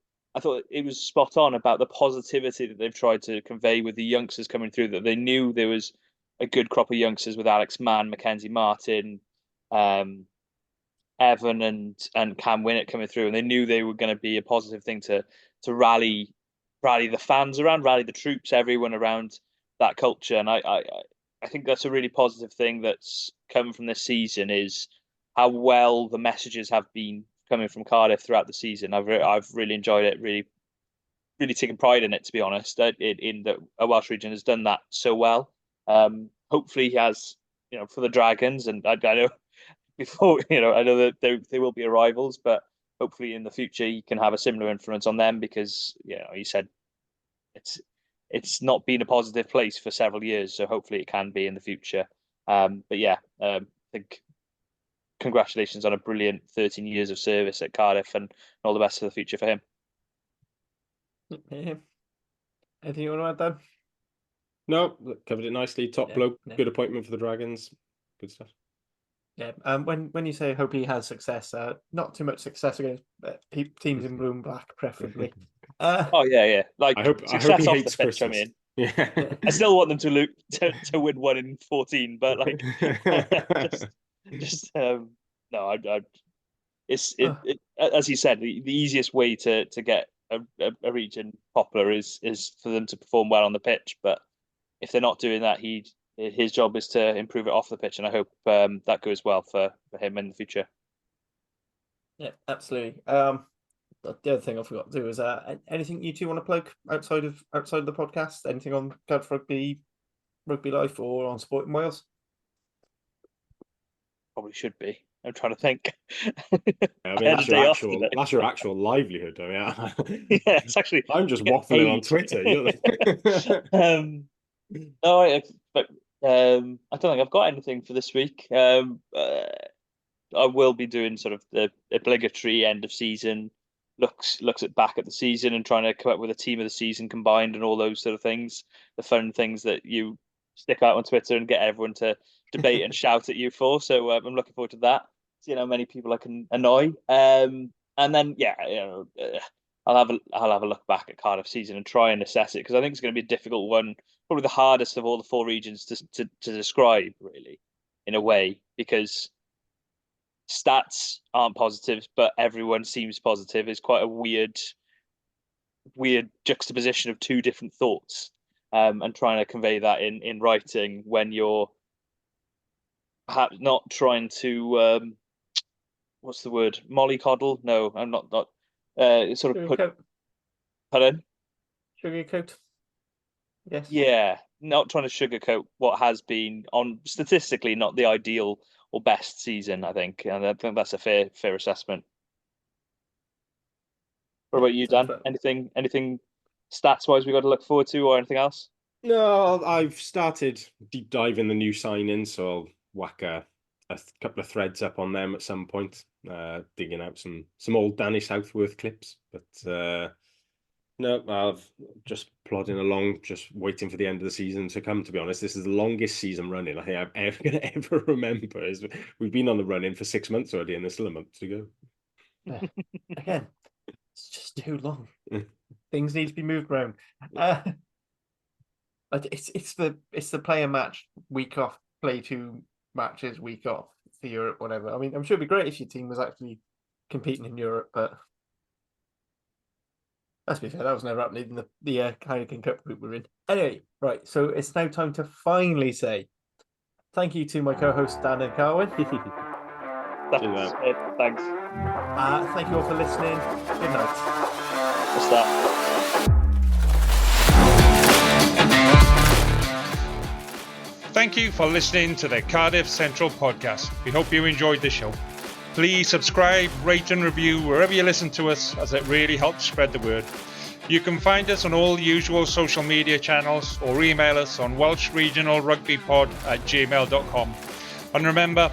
it was spot on about the positivity that they've tried to convey with the youngsters coming through, that they knew there was a good crop of youngsters with Alex Mann, Mackenzie Martin, Evan and Cam Winnett coming through, and they knew they were going to be a positive thing to rally the fans around, rally the troops, everyone around that culture. And I think that's a really positive thing that's come from this season, is how well the messages have been coming from Cardiff throughout the season. I've really enjoyed it, really taken pride in it, to be honest. In that a Welsh region has done that so well. Hopefully he has, for the Dragons, and I know before, I know that they will be rivals, but hopefully in the future he can have a similar influence on them, because he said it's not been a positive place for several years, so hopefully it can be in the future. But yeah, I think congratulations on a brilliant 13 years of service at Cardiff, and all the best for the future for him. Yeah. Anything you want to add, Dan? No, covered it nicely. Top bloke, good appointment for the Dragons. Good stuff. Yeah. When you say hope he has success, not too much success against teams in blue and black, preferably. Oh yeah. Like, I hope he success off hates the pitch. Christmas. Yeah. I still want them to win 1 in 14, but like, no. It's as you said, the easiest way to get a region popular is for them to perform well on the pitch. But if they're not doing that, his job is to improve it off the pitch, and I hope that goes well for him in the future. Yeah, absolutely. The other thing I forgot to do is anything you two want to plug outside of the podcast? Anything on Cardiff Rugby Life, or on Sport in Wales? Probably should be. I'm trying to think. I mean, that's your actual livelihood. I mean, yeah, it's actually. I'm just waffling on Twitter. No, I don't think I've got anything for this week. I will be doing sort of the obligatory end of season looks back at the season and trying to come up with a team of the season combined and all those sort of things, the fun things that you stick out on Twitter and get everyone to debate and shout at you for. So I'm looking forward to that. See how many people I can annoy. And then I'll have a look back at Cardiff season and try and assess it, because I think it's going to be a difficult one, probably the hardest of all the 4 regions to describe, really, in a way, because stats aren't positive, but everyone seems positive. Is quite a weird juxtaposition of 2 different thoughts, and trying to convey that in writing when you're perhaps not trying to what's the word, mollycoddle? No, I'm not sort of put. Pardon? Sugarcoat. Yes. Yeah, not trying to sugarcoat what has been, on statistically, not the ideal or best season, I think, and I think that's a fair assessment. What about you, Dan? Anything stats wise we got to look forward to, or anything else? No, I've started deep diving the new signings, so I'll whack a couple of threads up on them at some point, digging out some old Danny Southworth clips. But no, I've just plodding along, just waiting for the end of the season to come. To be honest, this is the longest season running I think I'm ever going to ever remember. We've been on the run-in for 6 months already, and there's still a month to go. Yeah. Again, it's just too long. Things need to be moved around. It's the player match week off, play 2 matches week off for Europe, whatever. I mean, I'm sure it'd be great if your team was actually competing in Europe, but let's be fair, that was never happening in the Heineken Cup group we're in. Anyway, right, so it's now time to finally say thank you to my co-hosts Dan and Carwyn. Thanks. Thank you all for listening. Good night. What's that? Thank you for listening to the Cardiff Central podcast. We hope you enjoyed the show. Please subscribe, rate and review wherever you listen to us, as it really helps spread the word. You can find us on all the usual social media channels, or email us on welshregionalrugbypod@gmail.com. And remember,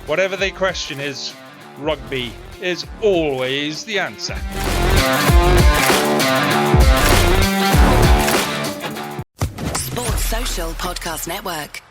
whatever the question is, rugby is always the answer. Sports Social Podcast Network.